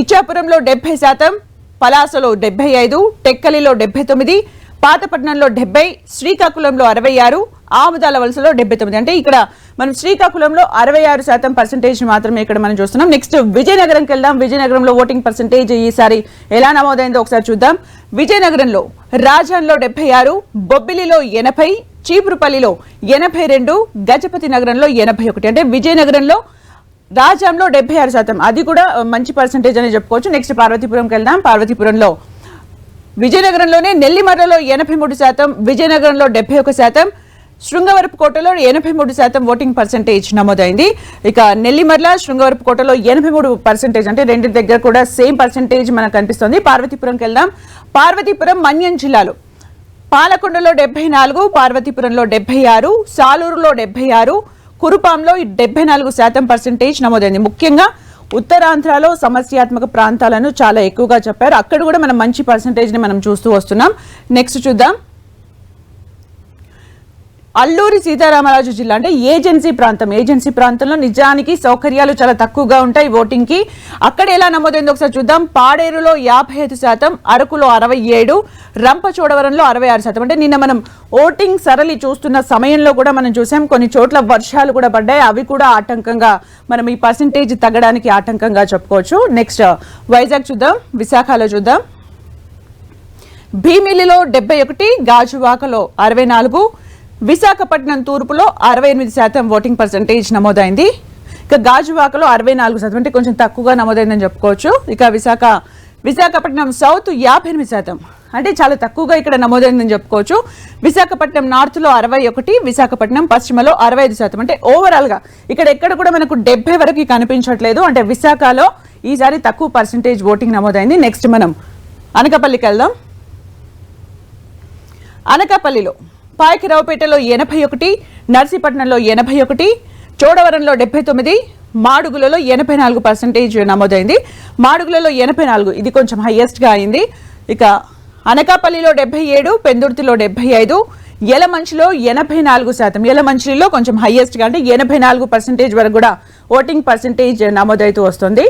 ఇచ్చాపురంలో 70%, పలాసలో 75%, టెక్కలిలో 79%, పాతపట్నంలో 70%, శ్రీకాకుళంలో 66%, ఆముదాల వలసలో 79%. అంటే ఇక్కడ మనం శ్రీకాకుళంలో 66% పర్సెంటేజ్ మాత్రమే ఇక్కడ మనం చూస్తున్నాం. నెక్స్ట్ విజయనగరంకి వెళ్దాం. విజయనగరంలో ఓటింగ్ పర్సెంటేజ్ ఈసారి ఎలా నమోదైందో ఒకసారి చూద్దాం. విజయనగరంలో రాజాన్లో 76%, బొబ్బిలిలో 80%, చీపురుపల్లిలో 82%, గజపతి నగరంలో 81%. అంటే విజయనగరంలో రాజాంలో 76%, అది కూడా మంచి పర్సెంటేజ్ అని చెప్పుకోవచ్చు. నెక్స్ట్ పార్వతీపురంకి వెళ్దాం. పార్వతీపురంలో విజయనగరంలోనే నెల్లిమర్లలో 83%, విజయనగరంలో 71%, శృంగవరపుకోటలో 83% ఓటింగ్ పర్సెంటేజ్ నమోదైంది. ఇక నెల్లిమర్ల, శృంగవరపుకోటలో 83%, అంటే రెండు దగ్గర కూడా సేమ్ పర్సెంటేజ్ మనకు కనిపిస్తుంది. పార్వతీపురంకి వెళ్దాం. పార్వతీపురం మన్యం జిల్లాలో పాలకొండలో 74%, పార్వతీపురంలో 76%, సాలూరులో 76%, కురుపాంలో 74% పర్సెంటేజ్ నమోదైంది. ముఖ్యంగా ఉత్తరాంధ్రలో సమస్యాత్మక ప్రాంతాలను చాలా ఎక్కువగా చెప్పారు. అక్కడ కూడా మనం మంచి పర్సెంటేజ్ ని మనం చూస్తూ వస్తున్నాం. నెక్స్ట్ చూద్దాం. అల్లూరి సీతారామరాజు జిల్లా అంటే ఏజెన్సీ ప్రాంతంలో నిజానికి సౌకర్యాలు చాలా తక్కువగా ఉంటాయి ఓటింగ్ కి. అక్కడ ఎలా నమోదైందో ఒకసారి చూద్దాం. పాడేరులో 55%, అరకులో 67%, రంపచోడవరంలో 66%. అంటే నిన్న మనం ఓటింగ్ సరళి చూస్తున్న సమయంలో కూడా మనం చూసాం కొన్ని చోట్ల వర్షాలు కూడా పడ్డాయి. అవి కూడా ఆటంకంగా మనం ఈ పర్సెంటేజ్ తగ్గడానికి ఆటంకంగా చెప్పుకోవచ్చు. నెక్స్ట్ వైజాగ్ చూద్దాం. విశాఖలో చూద్దాం. భీమిలిలో 71%, గాజువాకలో 64%, విశాఖపట్నం తూర్పులో 68% ఓటింగ్ పర్సెంటేజ్ నమోదైంది. ఇక గాజువాకలో 64%, అంటే కొంచెం తక్కువగా నమోదైందని చెప్పుకోవచ్చు. ఇక విశాఖపట్నం సౌత్ 58%, అంటే చాలా తక్కువగా ఇక్కడ నమోదైందని చెప్పుకోవచ్చు. విశాఖపట్నం నార్త్లో 61%, విశాఖపట్నం పశ్చిమలో 65%. అంటే ఓవరాల్ గా ఇక్కడ ఎక్కడ కూడా మనకు 70 వరకు కనిపించట్లేదు. అంటే విశాఖలో ఈసారి తక్కువ పర్సెంటేజ్ ఓటింగ్ నమోదైంది. నెక్స్ట్ మనం అనకాపల్లికి వెళ్దాం. అనకాపల్లిలో పాయకిరావుపేటలో 81%, నర్సీపట్నంలో 81%, చోడవరంలో 79%, మాడుగులలో 84% నమోదైంది. మాడుగులలో 84, ఇది కొంచెం హైయెస్ట్ గా అయింది. ఇక అనకాపల్లిలో 77, పెందుర్తిలో 75, యలమంచిలో 84%. యలమంచిలో కొంచెం హైయెస్ట్ గా అంటే 84% వరకు కూడా ఓటింగ్ పర్సెంటేజ్ నమోదవుతూ వస్తుంది.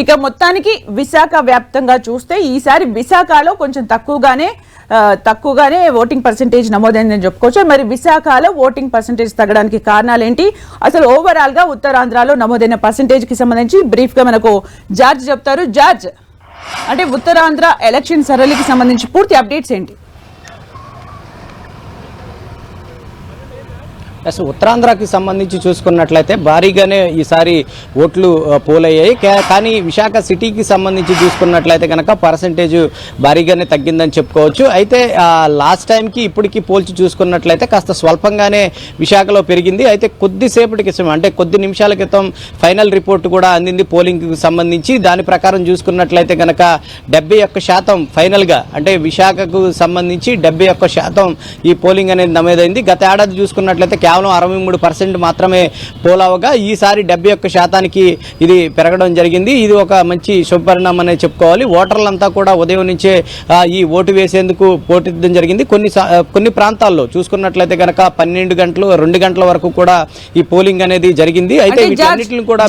ఇక మొత్తానికి విశాఖ వ్యాప్తంగా చూస్తే ఈసారి విశాఖలో కొంచెం తక్కువగానే ఓటింగ్ పర్సెంటేజ్ నమోదైందని చెప్పుకోవచ్చు. మరి విశాఖలో ఓటింగ్ పర్సెంటేజ్ తగ్గడానికి కారణాలు ఏంటి, అసలు ఓవరాల్ గా ఉత్తరాంధ్రలో నమోదైన పర్సెంటేజ్ కి సంబంధించి బ్రీఫ్ గా మనకు జార్జ్ చెప్తారు. జార్జ్, అంటే ఉత్తరాంధ్ర ఎలక్షన్ సరళికి సంబంధించి పూర్తి అప్డేట్స్ ఏంటి? అసలు ఉత్తరాంధ్రకి సంబంధించి చూసుకున్నట్లయితే భారీగానే ఈసారి ఓట్లు పోలయ్యాయి. కానీ విశాఖ సిటీకి సంబంధించి చూసుకున్నట్లయితే కనుక పర్సంటేజ్ భారీగానే తగ్గిందని చెప్పుకోవచ్చు. అయితే లాస్ట్ టైంకి ఇప్పటికి పోల్చి చూసుకున్నట్లయితే కాస్త స్వల్పంగానే విశాఖలో పెరిగింది. అయితే కొద్దిసేపటి క్రితం అంటే కొద్ది నిమిషాల క్రితం ఫైనల్ రిపోర్ట్ కూడా అందింది పోలింగ్కి సంబంధించి. దాని ప్రకారం చూసుకున్నట్లయితే కనుక 71% ఫైనల్గా అంటే విశాఖకు సంబంధించి 71% ఈ పోలింగ్ అనేది నమోదైంది. గత ఏడాది చూసుకున్నట్లయితే కేవలం 63% మాత్రమే పోలవగా ఈసారి 71%కి ఇది పెరగడం జరిగింది. ఇది ఒక మంచి శుభపరిణామం అనే చెప్పుకోవాలి. ఓటర్లంతా కూడా ఉదయం నుంచే ఈ ఓటు వేసేందుకు పోటీద్దం జరిగింది. కొన్ని ప్రాంతాల్లో చూసుకున్నట్లయితే కనుక 12 గంటలు 2 గంటల వరకు కూడా ఈ పోలింగ్ అనేది జరిగింది. అయితే వీటన్నిటిని కూడా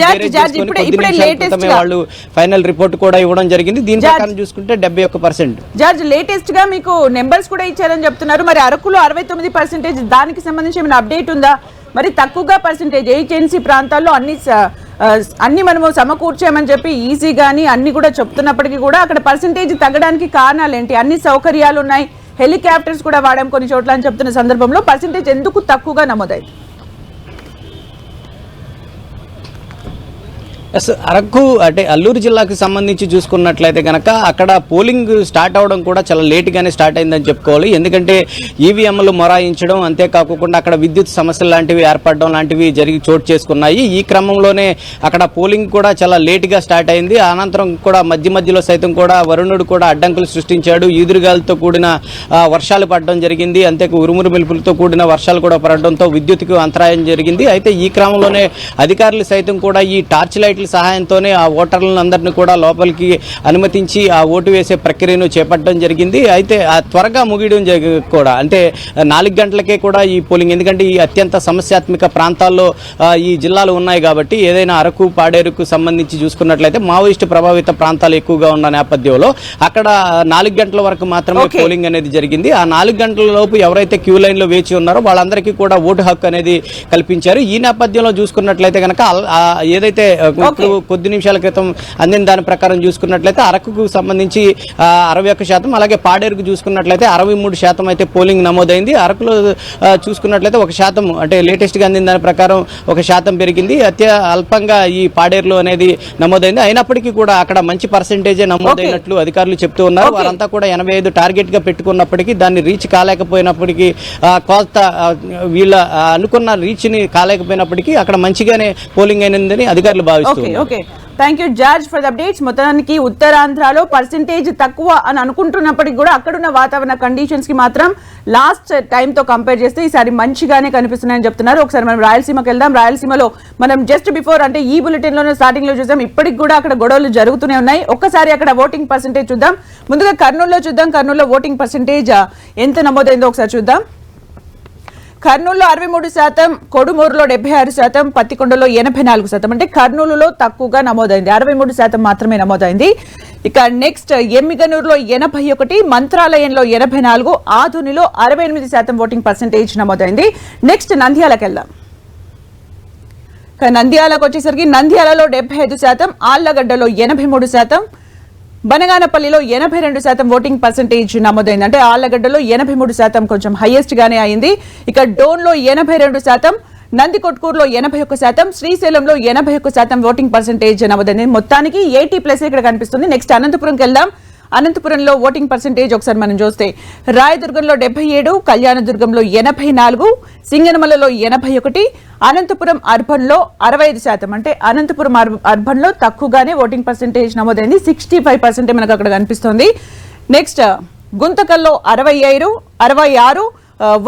వాళ్ళు ఫైనల్ రిపోర్ట్ కూడా ఇవ్వడం జరిగింది. దీని ప్రకారం చూసుకుంటే 71%. జార్జ్ లేటెస్ట్ గా మీకు నెంబర్స్ కూడా ఇచ్చారని చెప్తున్నారు. మరి అరకులో 69%, దానికి సంబంధించి ఏమైనా అప్డేట్ ఉందా? మరి తక్కువగా పర్సెంటేజ్ ఏజెన్సీ ప్రాంతాల్లో అన్ని మనము సమకూర్చామని చెప్పి ఈజీ గానీ అన్ని కూడా చెప్తున్నప్పటికీ కూడా అక్కడ పర్సెంటేజ్ తగ్గడానికి కారణాలు ఏంటి? అన్ని సౌకర్యాలు ఉన్నాయి, హెలికాప్టర్స్ కూడా వాడాం కొన్ని చోట్ల అని చెప్తున్న సందర్భంలో పర్సెంటేజ్ ఎందుకు తక్కువగా నమోదైంది? అరకు అంటే అల్లూరు జిల్లాకు సంబంధించి చూసుకున్నట్లయితే కనుక అక్కడ పోలింగ్ స్టార్ట్ అవడం కూడా చాలా లేట్గానే స్టార్ట్ అయిందని చెప్పుకోవాలి. ఎందుకంటే ఈవీఎంలు మొరాయించడం, అంతేకాకుండా అక్కడ విద్యుత్ సమస్యలు లాంటివి ఏర్పడడం లాంటివి చోటు చేసుకున్నాయి. ఈ క్రమంలోనే అక్కడ పోలింగ్ కూడా చాలా లేట్గా స్టార్ట్ అయింది. అనంతరం కూడా మధ్యలో సైతం కూడా వరుణుడు కూడా అడ్డంకులు సృష్టించాడు. ఈదురుగాలతో కూడిన వర్షాలు పడడం జరిగింది. అంతే ఉరుమురు మెరుపులతో కూడిన వర్షాలు కూడా పడడంతో విద్యుత్కు అంతరాయం జరిగింది. అయితే ఈ క్రమంలోనే అధికారులు సైతం కూడా ఈ టార్చ్ లైట్ల సహాయంతోనే ఆ ఓటర్లందరినీ కూడా లోపలికి అనుమతించి ఆ ఓటు వేసే ప్రక్రియను చేపట్టడం జరిగింది. అయితే త్వరగా ముగియడం కూడా అంటే 4 గంటలకే కూడా ఈ పోలింగ్, ఎందుకంటే ఈ అత్యంత సమస్యాత్మక ప్రాంతాల్లో ఈ జిల్లాలు ఉన్నాయి కాబట్టి ఏదైనా అరకు పాడేరుకు సంబంధించి చూసుకున్నట్లయితే మావోయిస్టు ప్రభావిత ప్రాంతాలు ఎక్కువగా ఉన్న నేపథ్యంలో అక్కడ 4 గంటల వరకు మాత్రమే పోలింగ్ అనేది జరిగింది. ఆ 4 గంటల లోపు ఎవరైతే క్యూ లైన్ లో వేచి ఉన్నారో వాళ్ళందరికీ కూడా ఓటు హక్కు అనేది కల్పించారు. ఈ నేపథ్యంలో చూసుకున్నట్లయితే కనుక ఏదైతే కొద్ది నిమిషాల క్రితం అందిన దాని ప్రకారం చూసుకున్నట్లయితే అరకుకు సంబంధించి 61%, అలాగే పాడేరుకు చూసుకున్నట్లయితే 63% అయితే పోలింగ్ నమోదైంది. అరకులో చూసుకున్నట్లయితే 1% అంటే లేటెస్ట్ గా అందిన దాని ప్రకారం 1% పెరిగింది. అల్పంగా ఈ పాడేరులో అనేది నమోదైంది. అయినప్పటికీ కూడా అక్కడ మంచి పర్సెంటేజే నమోదైనట్లు అధికారులు చెప్తూ ఉన్నారు. వారంతా కూడా 85 టార్గెట్ గా పెట్టుకున్నప్పటికీ దాన్ని రీచ్ కాలేకపోయినప్పటికీ కొంత వీళ్ళ అనుకున్న రీచ్ ని కాలేకపోయినప్పటికీ అక్కడ మంచిగానే పోలింగ్ అయినదని అధికారులు భావిస్తున్నారు. Okay, thank you George for the updates. మొత్తానికి ఉత్తరాంధ్రలో పర్సెంటేజ్ తక్కువ అని అనుకుంటున్నప్పటికీ కూడా అక్కడున్న వాతావరణ కండిషన్స్ కి మాత్రం లాస్ట్ టైం తో కంపేర్ చేస్తే ఈసారి మంచిగానే కనిపిస్తున్నాయని చెప్తున్నారు. ఒకసారి మనం రాయలసీమకి వెళ్దాం. రాయలసీమలో మనం జస్ట్ బిఫోర్ అంటే ఈ బులెటిన్ లోనే స్టార్టింగ్ లో చూసాం, ఇప్పటికి కూడా అక్కడ గొడవలు జరుగుతూనే ఉన్నాయి. ఒక్కసారి అక్కడ ఓటింగ్ పర్సెంటేజ్ చూద్దాం. ముందుగా కర్నూలులో చూద్దాం. కర్నూలులో ఓటింగ్ పర్సెంటేజ్ ఎంత నమోదైందో ఒకసారి చూద్దాం. కర్నూలులో 63%, కొడుమూరులో 76%, పత్తికొండలో 84%. అంటే కర్నూలులో తక్కువగా నమోదైంది, 63% మాత్రమే నమోదైంది. ఇక నెక్స్ట్ ఎమ్మిగనూరులో 81, మంత్రాలయంలో 84, ఆధునిలో 68% ఓటింగ్ పర్సెంటేజ్ నమోదైంది. నెక్స్ట్ నంద్యాలకు వెళ్దాం. నంద్యాలకు వచ్చేసరికి నంద్యాలలో 75%, ఆళ్లగడ్డలో 83%, బనగానపల్లిలో 82% ఓటింగ్ పర్సెంటేజ్ నమోదైంది. అంటే ఆళ్లగడ్డలో 83% కొంచెం హైయెస్ట్ గానే అయింది. ఇక డోన్లో 82%, నందికొట్కూరులో 81%, శ్రీశైలంలో 81% ఓటింగ్ పర్సెంటేజ్ నమోదైంది. మొత్తానికి 80+ ఇక్కడ కనిపిస్తుంది. నెక్స్ట్ అనంతపురంకి వెళ్దాం. అనంతపురంలో ఓటింగ్ పర్సెంటేజ్ ఒకసారి మనం చూస్తే రాయదుర్గంలో 77, కళ్యాణదుర్గంలో 84, సింగనమలలో 81, అనంతపురం అర్బన్లో 65%. అంటే అనంతపురం అర్బన్లో తక్కువగానే ఓటింగ్ పర్సెంటేజ్ నమోదైంది, 65% మనకు అక్కడ కనిపిస్తుంది. నెక్స్ట్ గుంతకల్లో 66,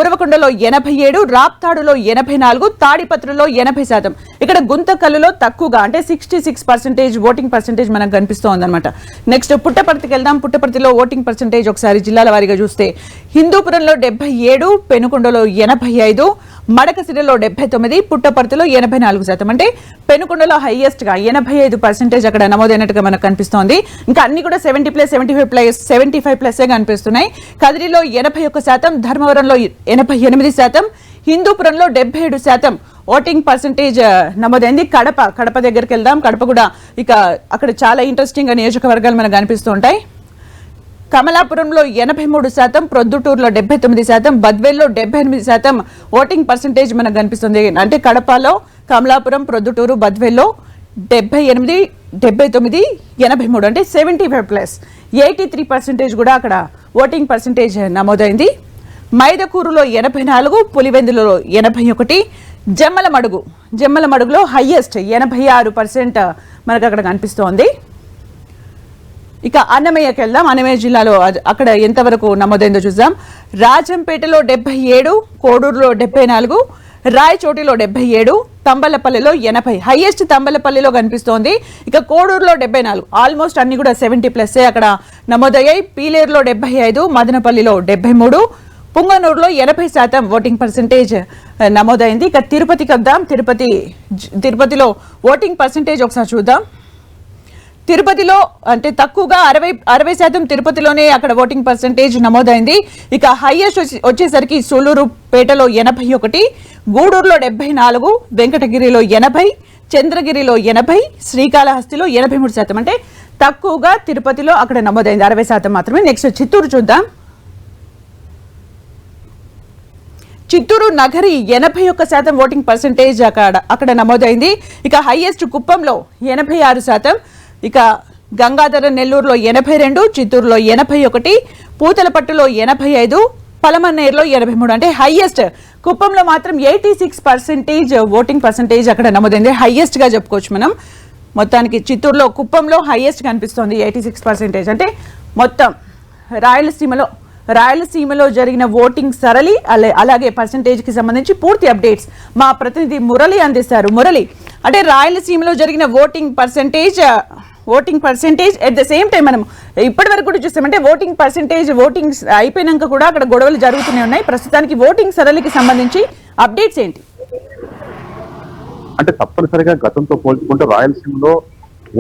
ఉరవకొండలో 87, రాప్తాడులో 84, తాడిపత్రిలో 80%. ఇక్కడ గుంతకల్లులో తక్కువగా అంటే 66% ఓటింగ్ పర్సెంటేజ్ మనకు కనిపిస్తోంది అనమాట. నెక్స్ట్ పుట్టపర్తికి వెళ్దాం. పుట్టపర్తిలో ఓటింగ్ పర్సెంటేజ్ ఒకసారి జిల్లాల వారీగా చూస్తే హిందూపురంలో 77, పెనుకొండలో 85, మడకసిరిలో 79, పుట్టపర్తిలో 84%. అంటే పెనుకొండలో హైయెస్ట్ గా 85% అక్కడ నమోదైనట్టుగా మనకు కనిపిస్తోంది. ఇంకా అన్ని కూడా 70+, 75+, కనిపిస్తున్నాయి. కదిరిలో 81%, ధర్మవరంలో 88%, హిందూపురంలో 77% ఓటింగ్ పర్సెంటేజ్ నమోదైంది. కడప దగ్గరికి వెళ్దాం. కడప కూడా ఇక అక్కడ చాలా ఇంట్రెస్టింగ్ నియోజకవర్గాలు మనకు కనిపిస్తూ ఉంటాయి. కమలాపురంలో 83%, ప్రొద్దుటూరులో 79%, బద్వేల్లో 78% ఓటింగ్ పర్సంటేజ్ మనకు కనిపిస్తుంది. అంటే కడపలో, కమలాపురం, ప్రొద్దుటూరు, బద్వేల్లో 78, 79, 83 అంటే 75+. 83% కూడా అక్కడ ఓటింగ్ పర్సంటేజ్ నమోదైంది. మైదకూరులో 84, పులివెందులలో 81, జమ్మలమడుగులో హైయెస్ట్ 86% మనకు అక్కడ కనిపిస్తోంది. ఇక అన్నమయ్యకి వెళ్దాం. అన్నమయ్య జిల్లాలో అక్కడ ఎంతవరకు నమోదైందో చూద్దాం. రాజంపేటలో 77, కోడూరులో 74, రాయచోటిలో 77, తంబలపల్లిలో 80, హైయెస్ట్ తంబలపల్లిలో కనిపిస్తోంది. ఇక కోడూరులో 74, ఆల్మోస్ట్ అన్ని కూడా 70+ అక్కడ నమోదయ్యాయి. పీలేరులో 75, మదనపల్లిలో 73, పుంగనూరులో 80% ఓటింగ్ పర్సంటేజ్ నమోదైంది. ఇక తిరుపతికి వద్దాం. తిరుపతిలో ఓటింగ్ పర్సంటేజ్ ఒకసారి చూద్దాం. తిరుపతిలో అంటే తక్కువగా 60% తిరుపతిలోనే అక్కడ ఓటింగ్ పర్సంటేజ్ నమోదైంది. ఇక హైయెస్ట్ వచ్చేసరికి సూలూరుపేటలో 81, గూడూరులో 74, వెంకటగిరిలో 80, చంద్రగిరిలో 80, శ్రీకాళహస్తిలో 83%. అంటే తక్కువగా తిరుపతిలో అక్కడ నమోదైంది, 60% మాత్రమే. నెక్స్ట్ చిత్తూరు చూద్దాం. చిత్తూరు నగరి 81% ఓటింగ్ పర్సంటేజ్ అక్కడ నమోదైంది. ఇక హైయెస్ట్ కుప్పంలో 86%, ఇక గంగాధర నెల్లూరులో 82, చిత్తూరులో 81, పూతలపట్టులో 85, పలమనేరులో 83. అంటే హైయెస్ట్ కుప్పంలో మాత్రం 86% ఓటింగ్ పర్సంటేజ్ అక్కడ నమోదైంది. హైయెస్ట్ గా చెప్పుకోవచ్చు మనం. మొత్తానికి చిత్తూరులో, కుప్పంలో హైయెస్ట్ కనిపిస్తోంది 86%. అంటే మొత్తం రాయలసీమలో జరిగిన ఓటింగ్ సరళి అలాగే పర్సంటేజ్ కి సంబంధించి పూర్తి అప్డేట్స్ మా ప్రతినిధి మురళి అందిస్తారు. మురళి, అంటే రాయలసీమలో జరిగిన voting percentage at the same time మనం ఇప్పటి వరకు కూడా చూస్తామంటే ఓటింగ్ అయిపోయినాక కూడా అక్కడ గొడవలు జరుగుతూనే ఉన్నాయి. ప్రస్తుతానికి ఓటింగ్ సరళికి సంబంధించి అప్డేట్స్ ఏంటి? అంటే తప్పనిసరిగా గతంతో పోల్చుకుంటే రాయలసీమలో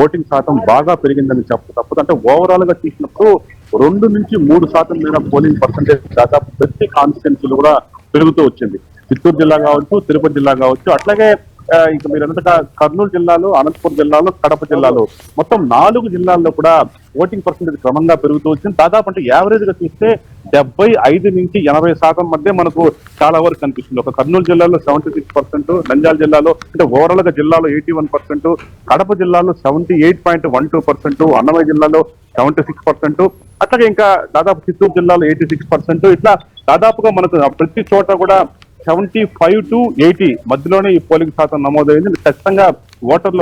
ఓటింగ్ శాతం బాగా పెరిగిందని తప్పదు. అంటే ఓవరాల్ గా చూసినప్పుడు 2 నుంచి 3% మీద పోలింగ్ పర్సంటేజ్ దాదాపు ప్రతి కాన్స్టిట్యున్సీలు కూడా పెరుగుతూ వచ్చింది. చిత్తూరు జిల్లా కావచ్చు, తిరుపతి జిల్లా కావచ్చు, అట్లాగే ఇక మీరు అంతటా కర్నూలు జిల్లాలో, అనంతపురం జిల్లాలో, కడప జిల్లాలో మొత్తం 4 జిల్లాల్లో కూడా ఓటింగ్ పర్సంటేజ్ క్రమంగా పెరుగుతూ వచ్చింది. దాదాపు అంటే యావరేజ్ గా చూస్తే 75 నుంచి 80% మధ్య మనకు చాలా వరకు కనిపిస్తుంది. ఒక కర్నూలు జిల్లాలో 76%, నంద్యాల జిల్లాలో అంటే ఓవరాల్ గా జిల్లాలో 81%, కడప జిల్లాలో 78.12%, అన్నమయ్య జిల్లాలో 76%, అట్లాగే ఇంకా దాదాపు చిత్తూరు జిల్లాలో 86%. ఇట్లా దాదాపుగా మనకు ప్రతి చోట కూడా 75 to 80 మధ్యలోనే ఈ పోలింగ్ శాతం నమోదైంది. ఖచ్చితంగా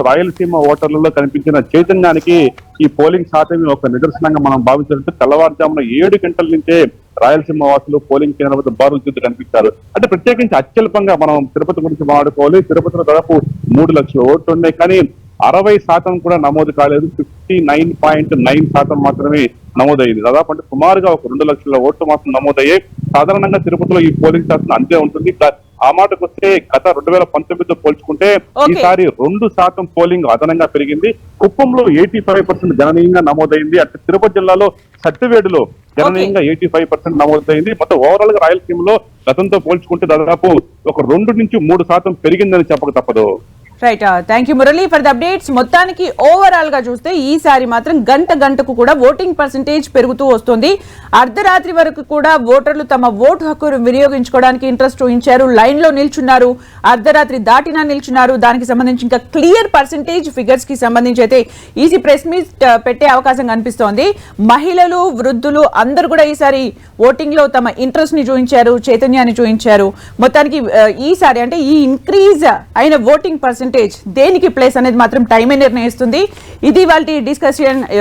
రాయలసీమ ఓటర్లలో కనిపించిన చైతన్యానికి ఈ పోలింగ్ శాతం ఒక నిదర్శనంగా మనం భావించాలంటే తెల్లవారుజామున 7 గంటల నుంచే రాయలసీమ వాసులు పోలింగ్ కేంద్రం వద్ద బారులు చూస్తూ కనిపించారు. అంటే ప్రత్యేకించి అత్యల్పంగా మనం తిరుపతి గురించి మాట్లాడుకోవాలి. తిరుపతిలో దాదాపు 3 లక్షల ఓట్లు ఉన్నాయి, కానీ 60% కూడా నమోదు కాలేదు. 59.9% మాత్రమే నమోదైంది. దాదాపు అంటే సుమారుగా ఒక 2 లక్షల ఓట్లు మాత్రం నమోదయ్యాయి. సాధారణంగా తిరుపతిలో ఈ పోలింగ్ శాతం అంతే ఉంటుంది. ఆ మాటకు వస్తే గత 2019తో పోల్చుకుంటే ఈసారి 2% పోలింగ్ అదనంగా పెరిగింది. కుప్పంలో 85% గణనీయంగా నమోదైంది. అంటే తిరుపతి జిల్లాలో సత్యవేడులో గణనీయంగా 85% నమోదైంది. మొత్తం ఓవరాల్ గా రాయలసీమలో గతంతో పోల్చుకుంటే దాదాపు ఒక 2 నుంచి 3% పెరిగిందని చెప్పక తప్పదు. Right, thank you Murali for the updates. మొత్తానికి ఓవరాల్ గా చూస్తే ఈసారి మాత్రం గంటకు కూడా ఓటింగ్ పర్సంటేజ్ పెరుగుతూ వస్తుంది. అర్ధరాత్రి వరకు కూడా ఓటర్లు తమ ఓటు హక్కును వినియోగించుకోవడానికి ఇంట్రెస్ట్ చూపించారు, లైన్ లో నిల్చున్నారు, అర్ధరాత్రి దాటినా నిల్చున్నారు. దానికి సంబంధించి ఇంకా క్లియర్ పర్సంటేజ్ ఫిగర్స్ కి సంబంధించి అయితే ఈసీ ప్రెస్ మీట్ పెట్టే అవకాశం కనిపిస్తోంది. మహిళలు, వృద్ధులు అందరూ కూడా ఈసారి ఓటింగ్ లో తమ ఇంట్రెస్ట్ ని చూపించారు, చైతన్యాన్ని చూపించారు. మొత్తానికి ఈసారి అంటే ఈ ఇంక్రీజ్ అయిన ఓటింగ్ పర్సంటేజ్ దేనికి ప్లేస్ అనేది మాత్రం టైమే నిర్ణయిస్తుంది. ఇది వాళ్ళ డిస్కషన్.